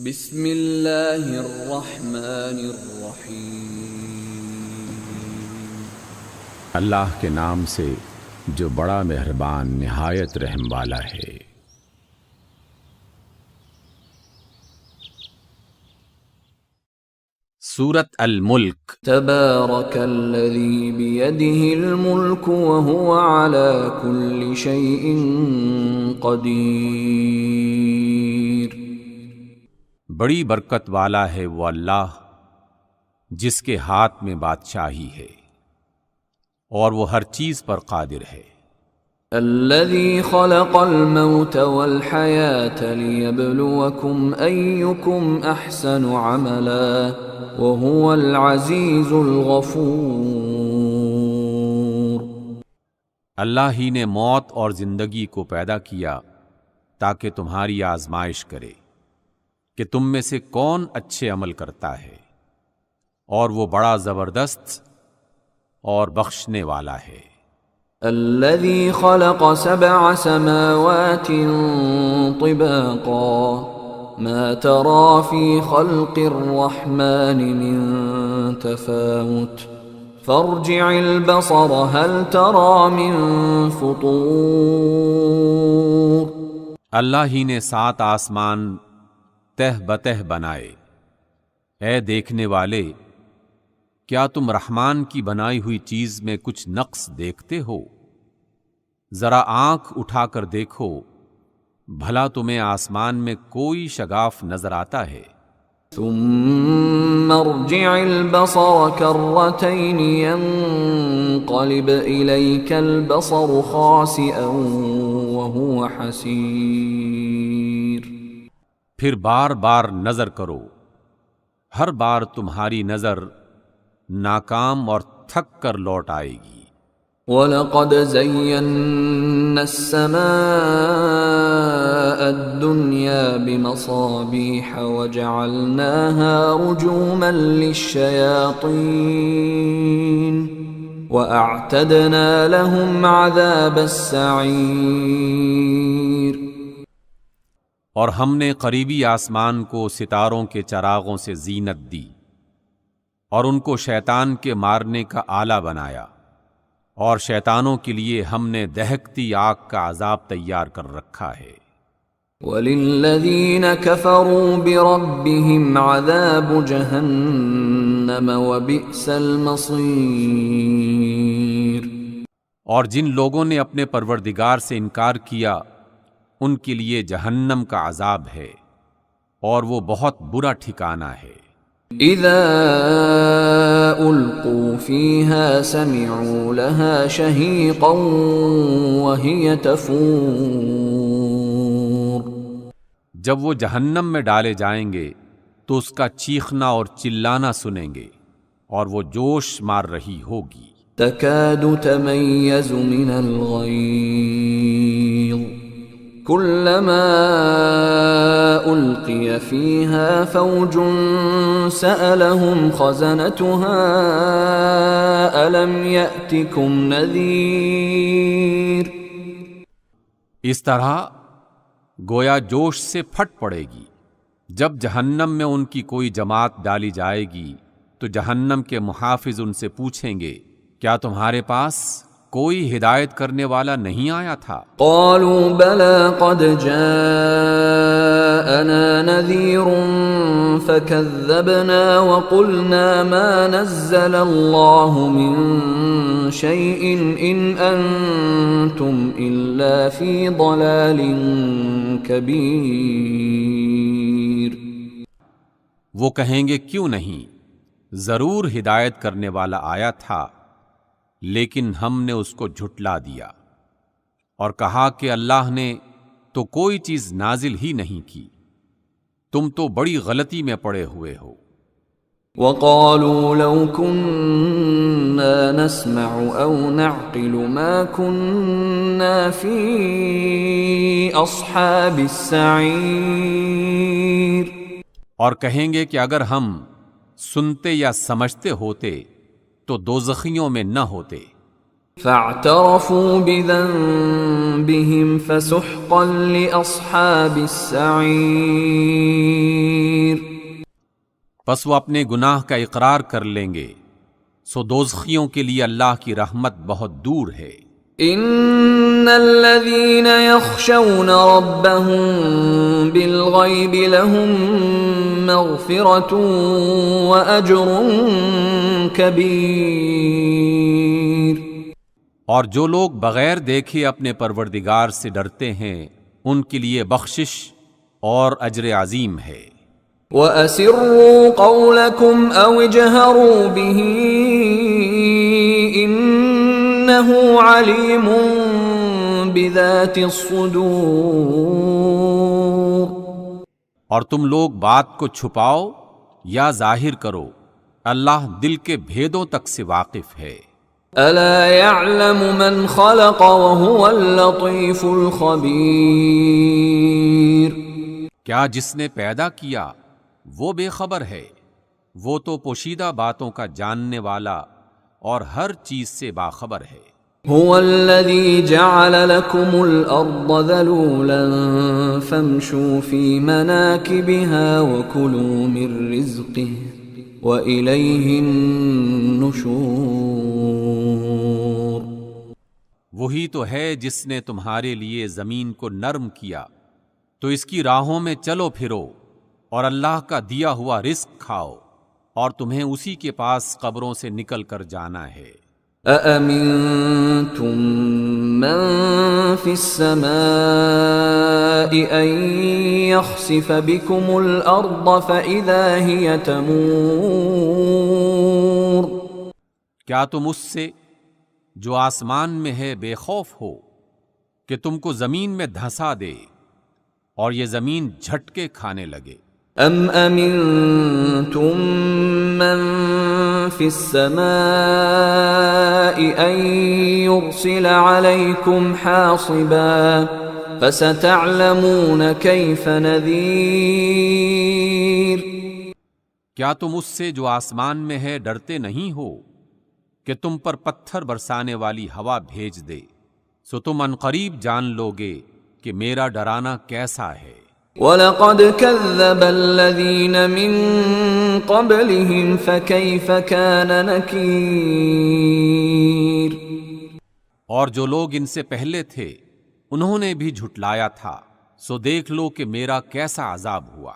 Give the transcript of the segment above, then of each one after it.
بسم اللہ الرحمن الرحیم۔ اللہ کے نام سے جو بڑا مہربان نہایت رحم والا ہے۔ سورۃ الملک۔ تبارک الذی بیدہ الملک وہو علی کل شیء قدیر۔ بڑی برکت والا ہے وہ اللہ جس کے ہاتھ میں بادشاہی ہے اور وہ ہر چیز پر قادر ہے۔ الذی خلق الموت والحیاة لیبلوکم ایکم احسن عملا وهو العزیز الغفور۔ اللہ ہی نے موت اور زندگی کو پیدا کیا تاکہ تمہاری آزمائش کرے کہ تم میں سے کون اچھے عمل کرتا ہے، اور وہ بڑا زبردست اور بخشنے والا ہے۔ الذي خلق 7 سماوات طباقا ما ترى في خلق الرحمن من تفاوت فارجع البصر هل ترى من فطور۔ اللہ ہی نے 7 آسمان تہ بتہ بنائے۔ اے دیکھنے والے، کیا تم رحمان کی بنائی ہوئی چیز میں کچھ نقص دیکھتے ہو؟ ذرا آنکھ اٹھا کر دیکھو، بھلا تمہیں آسمان میں کوئی شگاف نظر آتا ہے؟ ثم ارجع البصر كرتين ينقلب إليك البصر خاسئا وهو حسير۔ پھر بار بار نظر کرو، ہر بار تمہاری نظر ناکام اور تھک کر لوٹ آئے گی۔ وَلَقَدْ زَيَّنَّا السَّمَاءَ الدُّنْيَا بِمَصَابِيحَ وَجَعَلْنَاهَا رُجُومًا لِلشَّيَاطِينِ وَأَعْتَدْنَا لَهُمْ عَذَابَ السَّعِيرِ۔ اور ہم نے قریبی آسمان کو ستاروں کے چراغوں سے زینت دی، اور ان کو شیطان کے مارنے کا آلہ بنایا، اور شیطانوں کے لیے ہم نے دہکتی آگ کا عذاب تیار کر رکھا ہے۔ وَلِلَّذِينَ كَفَرُوا بِرَبِّهِمْ عَذَابُ جَهَنَّمَ وَبِئْسَ الْمَصِيرُ۔ اور جن لوگوں نے اپنے پروردگار سے انکار کیا ان کے لیے جہنم کا عذاب ہے، اور وہ بہت برا ٹھکانہ ہے۔ اذا القوا فيها سمعوا لها شهيقا وهي تفور۔ جب وہ جہنم میں ڈالے جائیں گے تو اس کا چیخنا اور چلانا سنیں گے، اور وہ جوش مار رہی ہوگی۔ تكاد تميز من الغيظ كلما ألقي فيها فوج سألهم خزنتها ألم يأتكم نذير۔ اس طرح گویا جوش سے پھٹ پڑے گی۔ جب جہنم میں ان کی کوئی جماعت ڈالی جائے گی تو جہنم کے محافظ ان سے پوچھیں گے، کیا تمہارے پاس کوئی ہدایت کرنے والا نہیں آیا تھا؟ قالوا بلى قد جاءنا نذير فكذبنا وقلنا ما نزل الله من شيء إن أنتم إلا في ضلال كبير۔ وہ کہیں گے کیوں نہیں، ضرور ہدایت کرنے والا آیا تھا، لیکن ہم نے اس کو جھٹلا دیا اور کہا کہ اللہ نے تو کوئی چیز نازل ہی نہیں کی، تم تو بڑی غلطی میں پڑے ہوئے ہو۔ وقالوا لو كنا نسمع او نعقل ما كنا في اصحاب السعير۔ اور کہیں گے کہ اگر ہم سنتے یا سمجھتے ہوتے تو دوزخیوں میں نہ ہوتے۔ فاعترفوا بذنبهم فسحقا لأصحاب السعیر، پس وہ اپنے گناہ کا اقرار کر لیں گے، سو دوزخیوں کے لیے اللہ کی رحمت بہت دور ہے۔ ان الذين يخشون ربهم بالغيب لهم مغفرة واجر كبير، اور جو لوگ بغیر دیکھے اپنے پروردگار سے ڈرتے ہیں ان کے لیے بخشش اور اجر عظیم ہے۔ وَأَسِرُّوا قَوْلَكُمْ أَوْ اجْهَرُوا بِهِ إِنَّهُ عَلِيمٌ بِذَاتِ الصُّدُورِ، اور تم لوگ بات کو چھپاؤ یا ظاہر کرو، اللہ دل کے بھیدوں تک سے واقف ہے۔ أَلَا يَعْلَمُ مَنْ خَلَقَ وَهُوَ اللَّطِيفُ الْخَبِيرُ، کیا جس نے پیدا کیا وہ بے خبر ہے؟ وہ تو پوشیدہ باتوں کا جاننے والا اور ہر چیز سے باخبر ہے۔ هو الذي جعل لكم الأرض ذلولا فامشوا في مناكبها وكلوا من رزقه وإليه النشور، وہی تو ہے جس نے تمہارے لیے زمین کو نرم کیا، تو اس کی راہوں میں چلو پھرو اور اللہ کا دیا ہوا رزق کھاؤ، اور تمہیں اسی کے پاس قبروں سے نکل کر جانا ہے۔ أَأَمِنتُم مَّن فِي السَّمَاءِ أَن يَخْسِفَ بِكُمُ الْأَرْضَ فَإِذَا هِيَ تَمُورُ، کیا تم اس سے جو آسمان میں ہے بے خوف ہو کہ تم کو زمین میں دھنسا دے اور یہ زمین جھٹکے کھانے لگے؟ ام امنتم من فی السماء ان يرسل علیکم حاصبا فستعلمون کیف نذیر، کیا تم اس سے جو آسمان میں ہے ڈرتے نہیں ہو کہ تم پر پتھر برسانے والی ہوا بھیج دے، سو تم عنقریب جان لوگے کہ میرا ڈرانا کیسا ہے۔ وَلَقَدْ كَذَّبَ الَّذِينَ مِن قَبْلِهِمْ فَكَيْفَ كَانَ نَكِيرِ، اور جو لوگ ان سے پہلے تھے انہوں نے بھی جھٹلایا تھا، سو دیکھ لو کہ میرا کیسا عذاب ہوا۔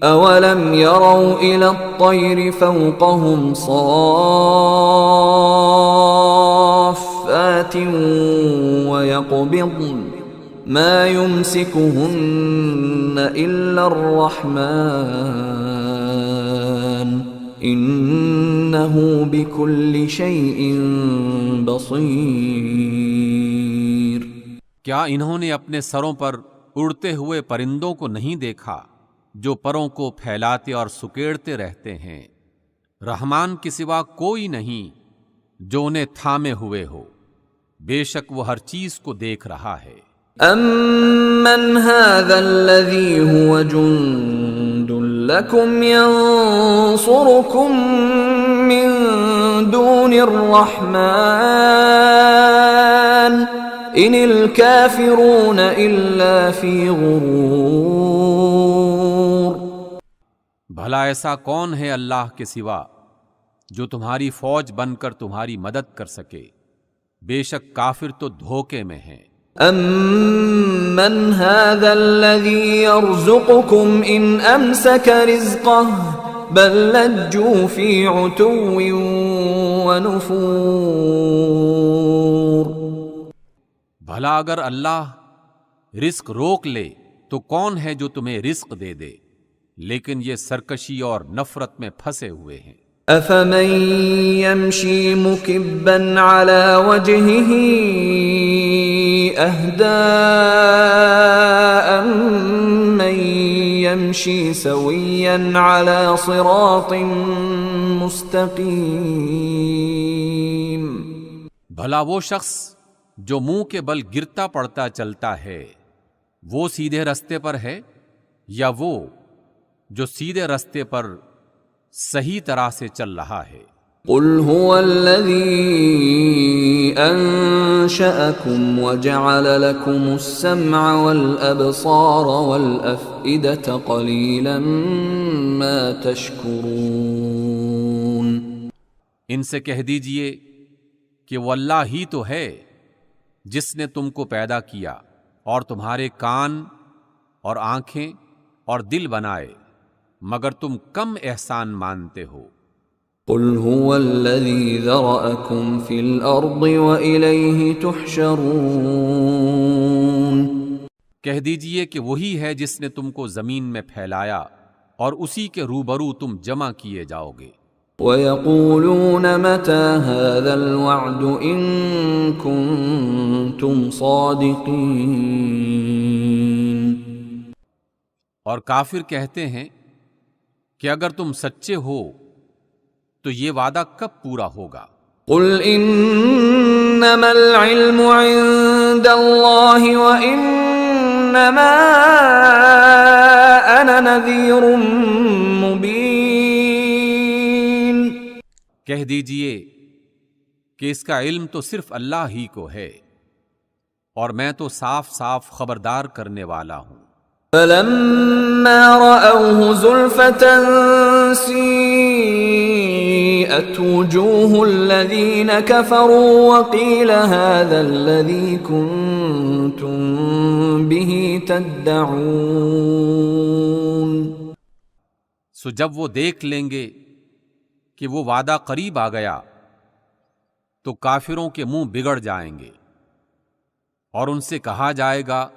أَوَلَمْ يَرَوْا إِلَى الطَّيْرِ فَوْقَهُمْ صَافَّاتٍ وَيَقْبِضْنَ مَا يُمْسِكُهُنَّ إِلَّا الرَّحْمَنُ إِنَّهُ بِكُلِّ شَيْءٍ بَصِيرٌ، کیا انہوں نے اپنے سروں پر اڑتے ہوئے پرندوں کو نہیں دیکھا جو پروں کو پھیلاتے اور سکیڑتے رہتے ہیں؟ رحمان کے سوا کوئی نہیں جو انہیں تھامے ہوئے ہو، بے شک وہ ہر چیز کو دیکھ رہا ہے۔ أَمَّنْ هَذَا الَّذِي هُوَ جُندٌ لَكُمْ يَنصُرُكُم مِّن دُونِ الرَّحْمَنِ إِنِ الْكَافِرُونَ إِلَّا فِي غُرُورٍ، بھلا ایسا کون ہے اللہ کے سوا جو تمہاری فوج بن کر تمہاری مدد کر سکے؟ بے شک کافر تو دھوکے میں ہیں۔ أَمَّنْ هَذَا الَّذِي يَرْزُقُكُمْ إِنْ أَمْسَكَ رِزْقَهُ بَلْ لَجُّوا فِي عُتُوٍّ وَنُفُورٍ، بھلا اگر اللہ رزق روک لے تو کون ہے جو تمہیں رزق دے دے؟ لیکن یہ سرکشی اور نفرت میں پھنسے ہوئے ہیں۔ أَفَمَن يَمْشِي مُكِبًّا عَلَى وَجْهِهِ أَهْدَىٰ أَمَّن يَمْشِي سَوِيًّا عَلَى صِرَاطٍ مُسْتَقِيمٍ، بھلا وہ شخص جو منہ کے بل گرتا پڑتا چلتا ہے وہ سیدھے رستے پر ہے، یا وہ جو سیدھے رستے پر صحیح طرح سے چل رہا ہے؟ قل هو الذي أنشأكم وجعل لكم السمع والأبصار والأفئدة قليلا ما تشكرون۔ ان سے کہہ دیجئے کہ وہ اللہ ہی تو ہے جس نے تم کو پیدا کیا اور تمہارے کان اور آنکھیں اور دل بنائے، مگر تم کم احسان مانتے ہو۔ قل هو الذي ذرأكم في الأرض وإليه تحشرون۔ کہہ دیجئے کہ وہی ہے جس نے تم کو زمین میں پھیلایا اور اسی کے روبرو تم جمع کیے جاؤ گے۔ وَيَقُولُونَ مَتَى هَذَا الْوَعْدُ إِن كُنتُمْ صَادِقِينَ۔ اور کافر کہتے ہیں کہ اگر تم سچے ہو تو یہ وعدہ کب پورا ہوگا؟ قُلْ إِنَّمَا الْعِلْمُ عِندَ اللَّهِ وَإِنَّمَا أَنَا نَذِيرٌ مُبِينٌ۔ کہہ دیجئے کہ اس کا علم تو صرف اللہ ہی کو ہے اور میں تو صاف صاف خبردار کرنے والا ہوں۔ فَلَمَّا رَأَوْهُ زُلْفَةً سِيئَتْ وُجُوهُ الَّذِينَ كَفَرُوا وَقِيلَ هَذَا الَّذِي كُنتُم بِهِ تَدَّعُونَ۔ سو جب وہ دیکھ لیں گے کہ وہ وعدہ قریب آ گیا تو کافروں کے منہ بگڑ جائیں گے اور ان سے کہا جائے گا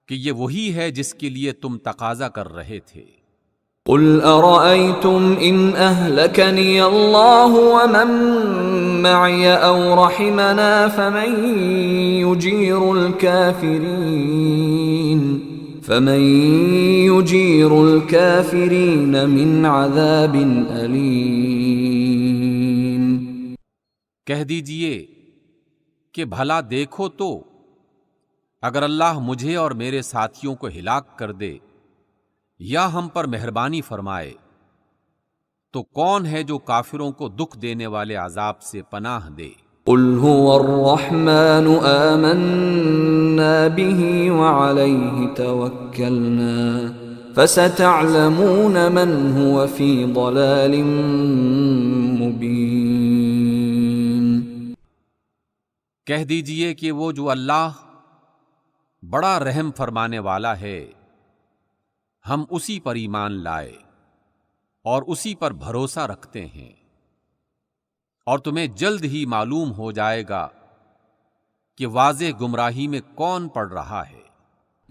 کہ یہ وہی ہے جس کے لیے تم تقاضا کر رہے تھے۔ قُلْ أَرَأَيْتُمْ إِنْ أَهْلَكَنِيَ اللَّهُ وَمَن مَّعِيَ أَوْ رَحِمَنَا فَمَن يُجِيرُ الْكَافِرِينَ مِنْ عَذَابٍ أَلِيمٍ۔ کہہ دیجئے کہ بھلا دیکھو تو اگر اللہ مجھے اور میرے ساتھیوں کو ہلاک کر دے یا ہم پر مہربانی فرمائے تو کون ہے جو کافروں کو دکھ دینے والے عذاب سے پناہ دے؟ قُلْ هُوَ الرَّحْمَنُ آمَنَّا بِهِ وَعَلَيْهِ تَوَكَّلْنَا فَسَتَعْلَمُونَ مَنْ هُوَ فِي ضَلَالٍ مُبِينٍ۔ کہہ دیجئے کہ وہ جو اللہ بڑا رحم فرمانے والا ہے، ہم اسی پر ایمان لائے اور اسی پر بھروسہ رکھتے ہیں، اور تمہیں جلد ہی معلوم ہو جائے گا کہ واضح گمراہی میں کون پڑ رہا ہے۔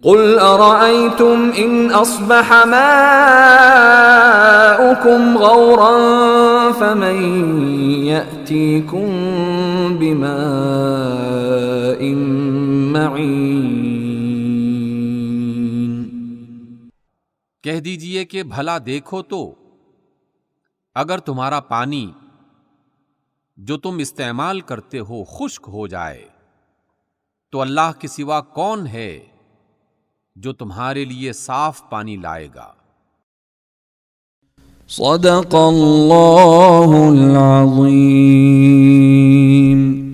قُلْ أَرَأَيْتُمْ إِنْ أَصْبَحَ مَاؤُكُمْ غَوْرًا فَمَن يَأْتِيكُم بِمَاءٍ مَّعِينٍ۔ کہہ دیجئے کہ بھلا دیکھو تو اگر تمہارا پانی جو تم استعمال کرتے ہو خشک ہو جائے تو اللہ کے سوا کون ہے جو تمہارے لیے صاف پانی لائے گا؟ صدق اللہ العظیم۔